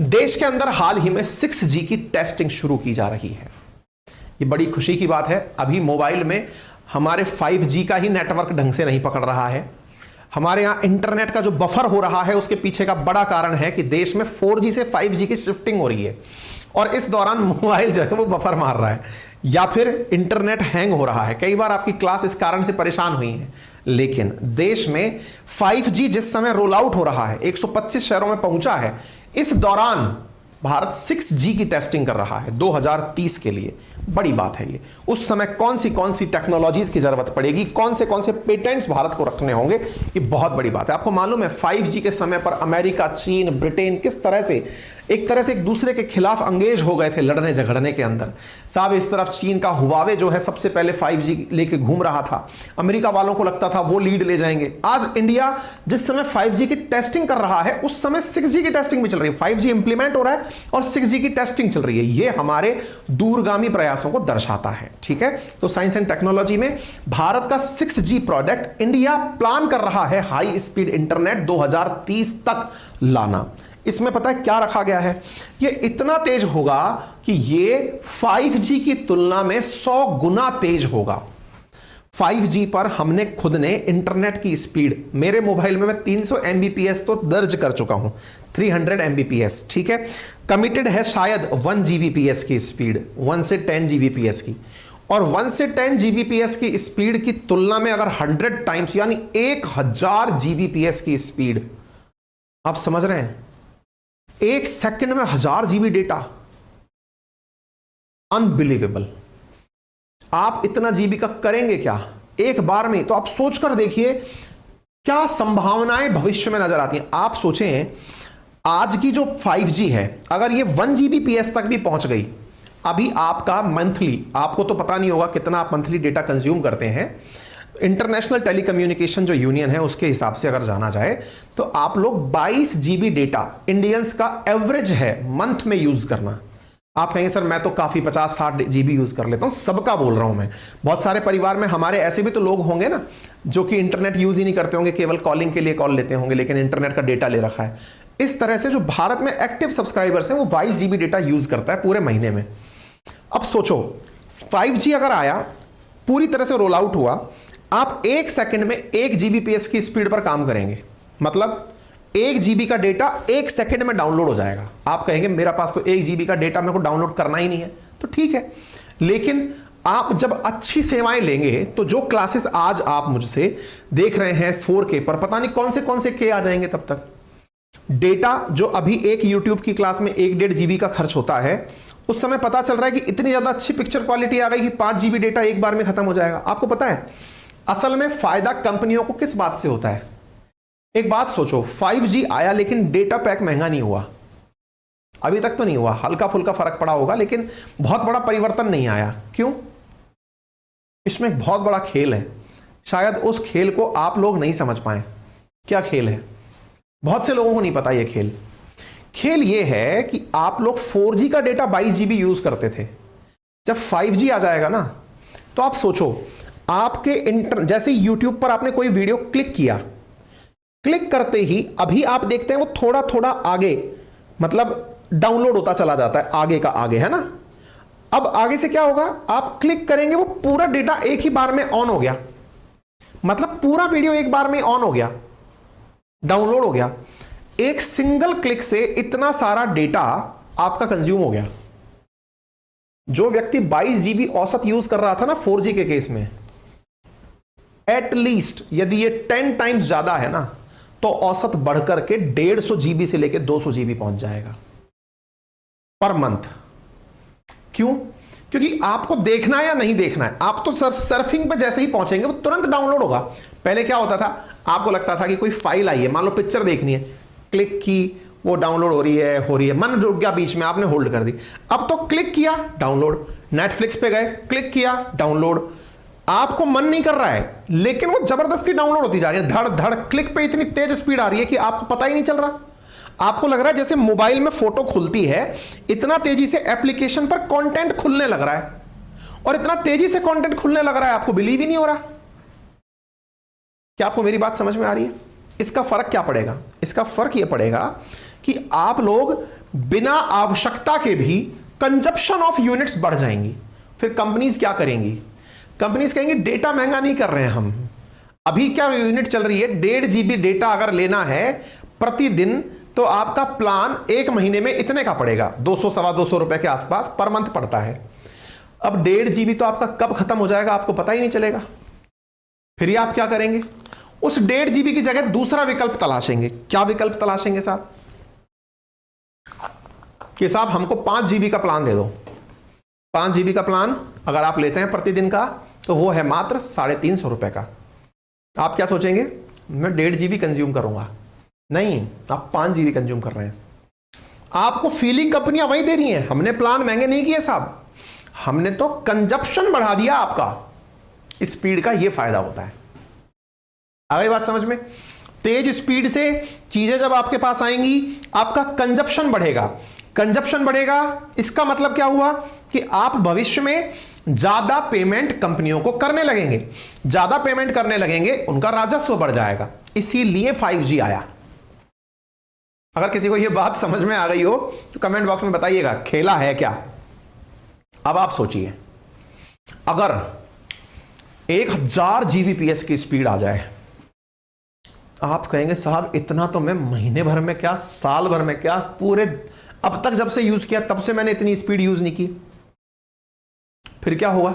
देश के अंदर हाल ही में 6G की टेस्टिंग शुरू की जा रही है। ये बड़ी खुशी की बात है। अभी मोबाइल में हमारे 5G का ही नेटवर्क ढंग से नहीं पकड़ रहा है। हमारे यहां इंटरनेट का जो बफर हो रहा है उसके पीछे का बड़ा कारण है कि देश में 4G से 5G की शिफ्टिंग हो रही है और इस दौरान मोबाइल जो है वो बफर मार रहा है या फिर इंटरनेट हैंग हो रहा है। कई बार आपकी क्लास इस कारण से परेशान हुई है। लेकिन देश में 5G जिस समय रोल आउट हो रहा है, 125 शहरों में पहुंचा है, इस दौरान भारत 6G की टेस्टिंग कर रहा है 2030 के लिए। बड़ी बात है ये। उस समय कौन सी टेक्नोलॉजीज की जरूरत पड़ेगी, कौन से पेटेंट्स भारत को रखने होंगे, ये बहुत बड़ी बात है। आपको मालूम है 5G के समय पर अमेरिका, चीन, ब्रिटेन किस तरह से एक दूसरे के खिलाफ अंगेज हो गए थे लड़ने झगड़ने के अंदर। साहब इस तरफ चीन का हुआवे जो है सबसे पहले 5G लेके घूम रहा था। अमेरिका वालों को लगता था वो लीड ले जाएंगे। आज इंडिया जिस समय 5G की टेस्टिंग कर रहा है उस समय 6G की टेस्टिंग भी चल रही है। 5G इंप्लीमेंट हो रहा है और 6G की टेस्टिंग चल रही है। ये हमारे दूरगामी प्रयासों को दर्शाता है। ठीक है, तो साइंस एंड टेक्नोलॉजी में भारत का 6G प्रोडक्ट इंडिया प्लान कर रहा है हाई स्पीड इंटरनेट 2030 तक लाना। इसमें पता है क्या रखा गया है? ये इतना तेज होगा कि ये 5G की तुलना में 100 गुना तेज होगा। 5G पर हमने खुद ने इंटरनेट की स्पीड, मेरे मोबाइल में मैं 300 Mbps तो दर्ज कर चुका हूं, 300 Mbps। ठीक है, कमिटेड है शायद 1 Gbps की स्पीड, 1 से 10 Gbps की। और 1 से 10 Gbps की स्पीड की तुलना में अगर 100 टाइम्स यानी 1000 Gbps की स्पीड, आप समझ रहे हैं, एक सेकंड में 1000 GB डेटा, अनबिलीवेबल। आप इतना जीबी का करेंगे क्या एक बार में? तो आप सोचकर देखिए क्या संभावनाएं भविष्य में नजर आती हैं। आप सोचें आज की जो 5G है अगर ये 1 Gbps तक भी पहुंच गई, अभी आपका मंथली, आपको तो पता नहीं होगा कितना आप मंथली डेटा कंज्यूम करते हैं, इंटरनेशनल टेलीकम्युनिकेशन जो यूनियन है उसके हिसाब से अगर जाना जाए तो आप लोग 22 GB डेटा इंडियंस का एवरेज है मंथ में यूज करना। आप कहेंगे सर मैं तो काफी 50-60 GB यूज कर लेता हूं, सबका बोल रहा हूं मैं। बहुत सारे परिवार में हमारे ऐसे भी तो लोग होंगे ना जो कि इंटरनेट यूज ही नहीं करते होंगे, केवल कॉलिंग के लिए कॉल लेते होंगे, लेकिन इंटरनेट का डेटा ले रखा है। इस तरह से जो भारत में एक्टिव सब्सक्राइबर्स हैं वो 22 GB डेटा यूज करता है पूरे महीने में। अब सोचो 5G अगर आया, पूरी तरह से रोल आउट हुआ, आप एक सेकंड में 1 Gbps की स्पीड पर काम करेंगे, मतलब 1 GB का डेटा एक सेकंड में डाउनलोड हो जाएगा। आप कहेंगे मेरा पास तो 1 GB का डेटा मेरे को डाउनलोड करना ही नहीं है, तो ठीक है, लेकिन आप जब अच्छी सेवाएं लेंगे तो जो क्लासेस आज आप मुझसे देख रहे हैं 4K पर, पता नहीं कौन से K आ जाएंगे तब तक। डेटा जो अभी एक YouTube की क्लास में 1-1.5 GB का खर्च होता है, उस समय पता चल रहा है कि इतनी ज्यादा अच्छी पिक्चर क्वालिटी आ गई कि 5 GB डेटा एक बार में खत्म हो जाएगा। आपको पता है असल में फायदा कंपनियों को किस बात से होता है? एक बात सोचो, 5G आया लेकिन डेटा पैक महंगा नहीं हुआ, अभी तक तो नहीं हुआ, हल्का फुल्का फर्क पड़ा होगा लेकिन बहुत बड़ा परिवर्तन नहीं आया। क्यों? इसमें एक बहुत बड़ा खेल है, शायद उस खेल को आप लोग नहीं समझ पाए। क्या खेल है? बहुत से लोगों को नहीं पता यह खेल। खेल यह है कि आप लोग 4G का डेटा 22 GB यूज करते थे, जब 5G आ जाएगा ना तो आप सोचो आपके जैसे YouTube पर आपने कोई वीडियो क्लिक किया, क्लिक करते ही अभी आप देखते हैं वो थोड़ा थोड़ा आगे, मतलब डाउनलोड होता चला जाता है, आगे का आगे, है ना। अब आगे से क्या होगा, आप क्लिक करेंगे वो पूरा डेटा एक ही बार में ऑन हो गया, मतलब पूरा वीडियो एक बार में ऑन हो गया, डाउनलोड हो गया। एक सिंगल क्लिक से इतना सारा डेटा आपका कंज्यूम हो गया। जो व्यक्ति 22 GB औसत यूज कर रहा था ना 4G के केस में, एटलीस्ट यदि ये 10 टाइम्स ज्यादा है ना तो औसत बढ़कर के 150 GB से लेकर 200 GB पहुंच जाएगा पर मंथ। क्यों? क्योंकि आपको देखना है या नहीं देखना है, आप तो सर्फिंग पे जैसे ही पहुंचेंगे वो तुरंत डाउनलोड होगा। पहले क्या होता था, आपको लगता था कि कोई फाइल आई है, मान लो पिक्चर देखनी है, क्लिक की, वो डाउनलोड हो रही है, मन रुक गया बीच में, आपने होल्ड कर दी। अब तो क्लिक किया डाउनलोड, नेटफ्लिक्स पे गए, क्लिक किया डाउनलोड। आपको मन नहीं कर रहा है लेकिन वो जबरदस्ती डाउनलोड होती जा रही है, धड़ धड़। क्लिक पे इतनी तेज स्पीड आ रही है कि आपको पता ही नहीं चल रहा। आपको लग रहा है जैसे मोबाइल में फोटो खुलती है, इतना तेजी से एप्लीकेशन पर कंटेंट खुलने लग रहा है, और इतना तेजी से कंटेंट खुलने लग रहा है आपको बिलीव ही नहीं हो रहा। क्या आपको मेरी बात समझ में आ रही है? इसका फर्क क्या पड़ेगा? इसका फर्क यह पड़ेगा कि आप लोग बिना आवश्यकता के भी कंजप्शन ऑफ यूनिट्स बढ़ जाएंगी। फिर कंपनीज क्या करेंगी? कंपनीज कहेंगी डेटा महंगा नहीं कर रहे हैं हम, अभी क्या यूनिट चल रही है 1.5 GB डेटा अगर लेना है प्रतिदिन तो आपका प्लान एक महीने में इतने का पड़ेगा, 200 सवा 200 रुपए के आसपास पर मंथ पड़ता है। अब 1.5 GB तो आपका कब खत्म हो जाएगा आपको पता ही नहीं चलेगा। फिर ये आप क्या करेंगे? उस 1.5 GB की जगह दूसरा विकल्प तलाशेंगे। क्या विकल्प तलाशेंगे साहब? कि साहब हमको 5 GB का प्लान दे दो। 5 GB का प्लान अगर आप लेते हैं प्रतिदिन का तो वो है मात्र 350 रुपए का। आप क्या सोचेंगे? मैं 1.5 GB कंज्यूम करूंगा। नहीं, आप 5 GB कंज्यूम कर रहे हैं। आपको फीलिंग कंपनियां वही दे रही हैं, हमने प्लान महंगे नहीं किए साहब, हमने तो कंजप्शन बढ़ा दिया आपका। स्पीड का ये फायदा होता है। आ गई बात समझ में? तेज स्पीड से चीजें जब आपके पास आएंगी आपका कंजप्शन बढ़ेगा। कंजप्शन बढ़ेगा इसका मतलब क्या हुआ कि आप भविष्य में ज्यादा पेमेंट कंपनियों को करने लगेंगे। ज्यादा पेमेंट करने लगेंगे, उनका राजस्व बढ़ जाएगा। इसीलिए 5G आया। अगर किसी को यह बात समझ में आ गई हो तो कमेंट बॉक्स में बताइएगा, खेला है क्या? अब आप सोचिए, अगर 1000 Gbps की स्पीड आ जाए, आप कहेंगे साहब इतना तो मैं महीने भर में क्या, साल भर में क्या, पूरे अब तक जब से यूज किया तब से मैंने इतनी स्पीड यूज नहीं की। फिर क्या होगा?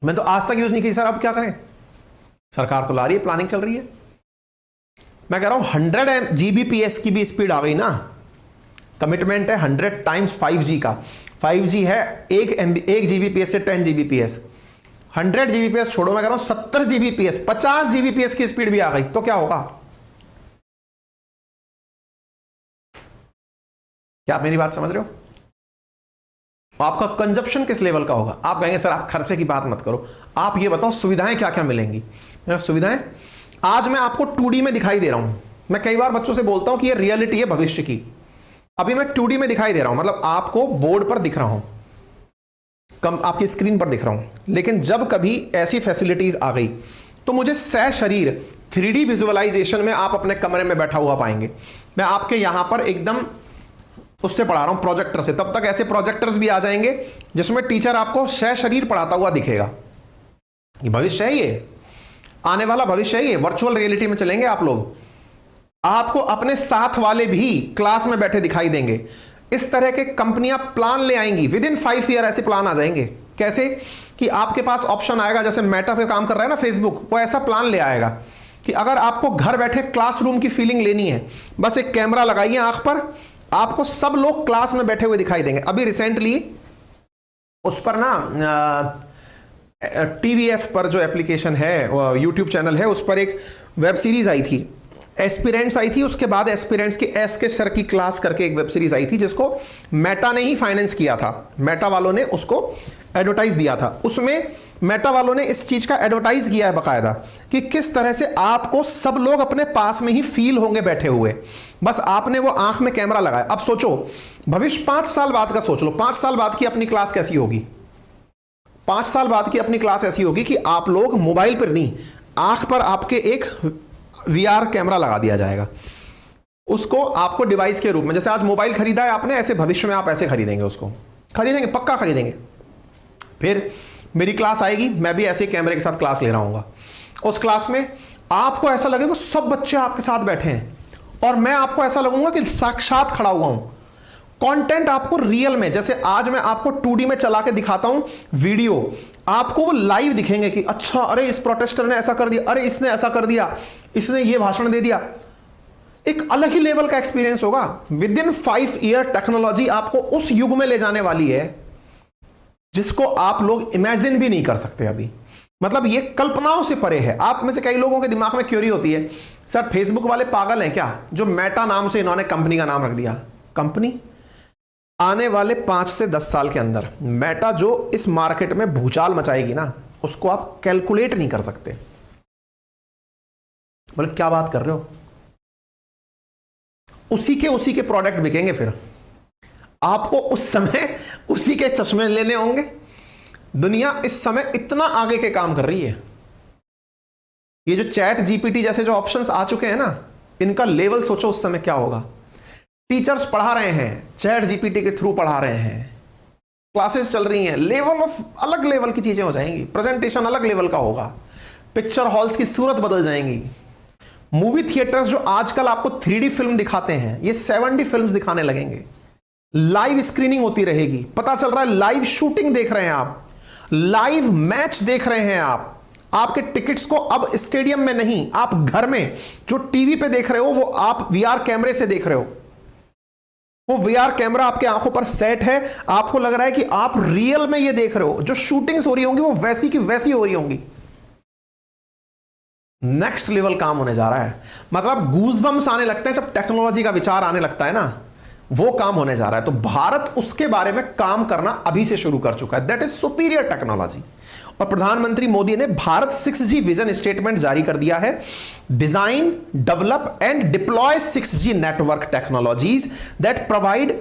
मैं तो आज तक यूज नहीं की सर, अब क्या करें? सरकार तो ला रही है, प्लानिंग चल रही है। मैं कह रहा हूं 100 Gbps की भी स्पीड आ गई ना, कमिटमेंट है 100 टाइम्स 5G का। 5G है 1 Gbps से 10 Gbps। 100 Gbps छोड़ो, मैं कह रहा हूं 70 Gbps, 50 Gbps की स्पीड भी आ गई तो क्या होगा? क्या आप मेरी बात समझ रहे हो? आपका कंजप्शन किस लेवल का होगा? आप कहेंगे सर आप खर्चे की बात मत करो, आप ये बताओ सुविधाएं क्या क्या मिलेंगी। सुविधाएं आज मैं आपको 2D में दिखाई दे रहा हूं। मैं कई बार बच्चों से बोलता हूं कि ये रियलिटी है भविष्य की। अभी मैं 2D में दिखाई दे रहा हूं, मतलब आपको बोर्ड पर दिख रहा हूं, आपकी स्क्रीन पर दिख रहा हूं। लेकिन जब कभी ऐसी फैसिलिटीज आ गई तो मुझे सशरीर 3D विजुअलाइजेशन में आप अपने कमरे में बैठा हुआ पाएंगे। मैं आपके यहां पर एकदम उससे पढ़ा रहा हूं, प्रोजेक्टर से। तब तक ऐसे प्रोजेक्टर्स भी आ जाएंगे जिसमें टीचर आपको सशरीर पढ़ाता हुआ दिखेगा। ये भविष्य है, ये आने वाला भविष्य है। ये वर्चुअल रियलिटी में चलेंगे आप लोग। आपको अपने साथ वाले भी क्लास में बैठे दिखाई देंगे। इस तरह के कंपनियां प्लान ले आएंगी। विद इन 5 ईयर ऐसे प्लान आ जाएंगे। कैसे? कि आपके पास ऑप्शन आएगा, जैसे मेटा पे काम कर रहा है ना फेसबुक, वो ऐसा प्लान ले आएगा कि अगर आपको घर बैठे क्लासरूम की फीलिंग लेनी है, बस एक कैमरा लगाइए आंख पर, आपको सब लोग क्लास में बैठे हुए दिखाई देंगे। अभी रिसेंटली उस पर ना TVF पर जो एप्लीकेशन है, यूट्यूब चैनल है, उस पर एक वेब सीरीज आई थी, एस्पिरेंट्स आई थी। उसके बाद एस्पिरेंट्स की एस के सर की क्लास करके एक वेब सीरीज आई थी जिसको मेटा ने ही फाइनेंस किया था। मेटा वालों ने उसको एडवर्टाइज दिया था। उसमें मेटा वालों ने इस चीज का एडवर्टाइज किया है बकायदा कि किस तरह से आपको सब लोग अपने पास में ही फील होंगे बैठे हुए, बस आपने वो आंख में कैमरा लगाया। अब सोचो भविष्य 5 साल बाद का सोच लो। 5 साल बाद की अपनी क्लास कैसी होगी? 5 साल बाद की अपनी क्लास ऐसी होगी कि आप लोग मोबाइल पर नहीं, आंख पर आपके एक VR कैमरा लगा दिया जाएगा। उसको आपको डिवाइस के रूप में, जैसे आज मोबाइल खरीदा है आपने, ऐसे भविष्य में आप ऐसे खरीदेंगे, उसको खरीदेंगे, पक्का खरीदेंगे। फिर मेरी क्लास आएगी, मैं भी ऐसे कैमरे के साथ क्लास ले रहा हूंगा। उस क्लास में आपको ऐसा लगेगा सब बच्चे आपके साथ बैठे हैं और मैं आपको ऐसा लगूंगा कि साक्षात खड़ा हुआ हूं। कंटेंट आपको रियल में, जैसे आज मैं आपको 2D में चला के दिखाता हूं वीडियो, आपको वो लाइव दिखेंगे कि अच्छा अरे इस प्रोटेस्टर ने ऐसा कर दिया, अरे इसने ऐसा कर दिया, इसने ये भाषण दे दिया। एक अलग ही लेवल का एक्सपीरियंस होगा। विद इन 5 ईयर टेक्नोलॉजी आपको उस युग में ले जाने वाली है जिसको आप लोग इमेजिन भी नहीं कर सकते अभी। मतलब ये कल्पनाओं से परे है। आप में से कई लोगों के दिमाग में क्यूरी होती है, सर फेसबुक वाले पागल हैं क्या जो मेटा नाम से इन्होंने कंपनी का नाम रख दिया। कंपनी आने वाले 5 से 10 साल के अंदर मेटा जो इस मार्केट में भूचाल मचाएगी ना, उसको आप कैलकुलेट नहीं कर सकते। बोले क्या बात कर रहे हो? उसी के प्रोडक्ट बिकेंगे। फिर आपको उस समय उसी के चश्मे लेने होंगे। दुनिया इस समय इतना आगे के काम कर रही है। ये जो चैट GPT जैसे जो ऑप्शंस आ चुके हैं ना, इनका लेवल सोचो उस समय क्या होगा। टीचर्स पढ़ा रहे हैं, चैट जीपीटी के थ्रू पढ़ा रहे हैं, क्लासेस चल रही हैं, लेवल ऑफ अलग लेवल की चीजें हो जाएंगी, प्रेजेंटेशन अलग लेवल का होगा, पिक्चर हॉल्स की सूरत बदल जाएंगी। मूवी थिएटर्स जो आजकल आपको 3D फिल्म दिखाते हैं, ये 7D फिल्म्स दिखाने लगेंगे। लाइव स्क्रीनिंग होती रहेगी, पता चल रहा है लाइव शूटिंग देख रहे हैं आप, लाइव मैच देख रहे हैं आप। आपके टिकट्स को अब स्टेडियम में नहीं, आप घर में जो टीवी पे देख रहे हो वो आप वीआर कैमरे से देख रहे हो। वो वीआर कैमरा आपके आंखों पर सेट है, आपको लग रहा है कि आप रियल में ये देख रहे हो। जो शूटिंग्स हो रही होंगी वो वैसी की वैसी हो रही होंगी। नेक्स्ट लेवल काम होने जा रहा है। मतलब गूज़बम्स आने लगते हैं जब टेक्नोलॉजी का विचार आने लगता है ना, वो काम होने जा रहा है। तो भारत उसके बारे में काम करना अभी से शुरू कर चुका है, दैट इज सुपीरियर टेक्नोलॉजी। और प्रधानमंत्री मोदी ने भारत 6G विजन स्टेटमेंट जारी कर दिया है। Design, develop and deploy 6G network technologies that provide,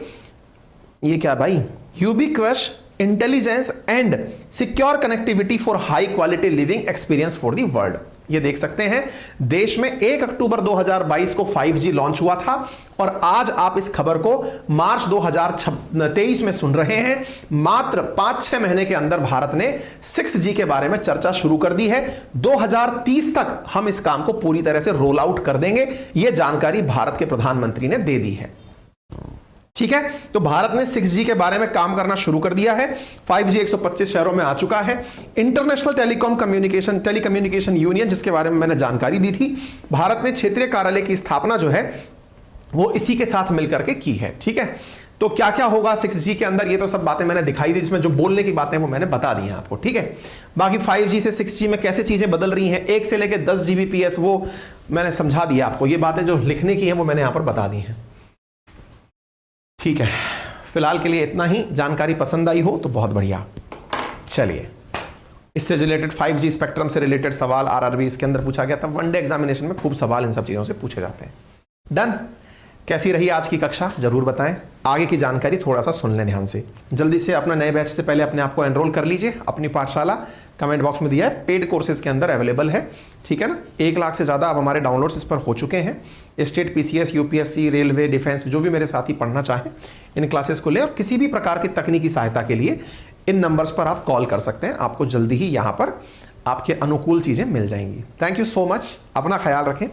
ये क्या भाई, ubiquitous intelligence and secure connectivity for high quality living experience for the world. ये देख सकते हैं, देश में 1 अक्टूबर 2022 को 5G लॉन्च हुआ था और आज आप इस खबर को मार्च 2023 में सुन रहे हैं। मात्र 5-6 महीने के अंदर भारत ने 6G के बारे में चर्चा शुरू कर दी है। 2030 तक हम इस काम को पूरी तरह से रोल आउट कर देंगे, यह जानकारी भारत के प्रधानमंत्री ने दे दी है। ठीक है, तो भारत ने 6G के बारे में काम करना शुरू कर दिया है। 5G 125 शहरों में आ चुका है। इंटरनेशनल टेलीकम्युनिकेशन यूनियन, जिसके बारे में मैंने जानकारी दी थी, भारत ने क्षेत्रीय कार्यालय की स्थापना जो है वो इसी के साथ मिलकर के की है। ठीक है, तो क्या क्या होगा 6G के अंदर, ये तो सब बातें मैंने दिखाई दी, जिसमें जो बोलने की बातें वो मैंने बता दी हैं आपको। ठीक है, बाकी 5G से 6G में कैसे चीजें बदल रही हैं, 1 से लेकर 10 Gbps, वो मैंने समझा दिया आपको। ये बातें जो लिखने की हैं वो मैंने यहां पर बता दी हैं। ठीक है, फिलहाल के लिए इतना ही। जानकारी पसंद आई हो तो बहुत बढ़िया। चलिए, इससे रिलेटेड 5G स्पेक्ट्रम से रिलेटेड सवाल RRB इसके अंदर पूछा गया था। वनडे एग्जामिनेशन में खूब सवाल इन सब चीजों से पूछे जाते हैं। डन। कैसी रही आज की कक्षा जरूर बताएं। आगे की जानकारी थोड़ा सा सुन लें ध्यान से। जल्दी से अपना नए बैच से पहले अपने आप को एनरोल कर लीजिए। अपनी पाठशाला कमेंट बॉक्स में दिया है, पेड कोर्सेज के अंदर अवेलेबल है। ठीक है ना, 1 लाख से ज़्यादा अब हमारे डाउनलोड्स इस पर हो चुके हैं। State, PCS, UPSC, railway, defence, जो भी मेरे साथी पढ़ना चाहें इन क्लासेस को ले। और किसी भी प्रकार की तकनीकी सहायता के लिए इन नंबर्स पर आप कॉल कर सकते हैं। आपको जल्दी ही यहाँ पर आपके अनुकूल चीज़ें मिल जाएंगी। Thank you so much. अपना ख्याल रखें,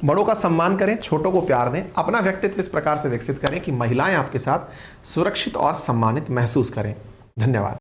बड़ों का सम्मान करें, छोटों को प्यार दें, अपना व्यक्तित्व इस प्रकार से विकसित करें कि महिलाएं आपके साथ सुरक्षित और सम्मानित महसूस करें। धन्यवाद।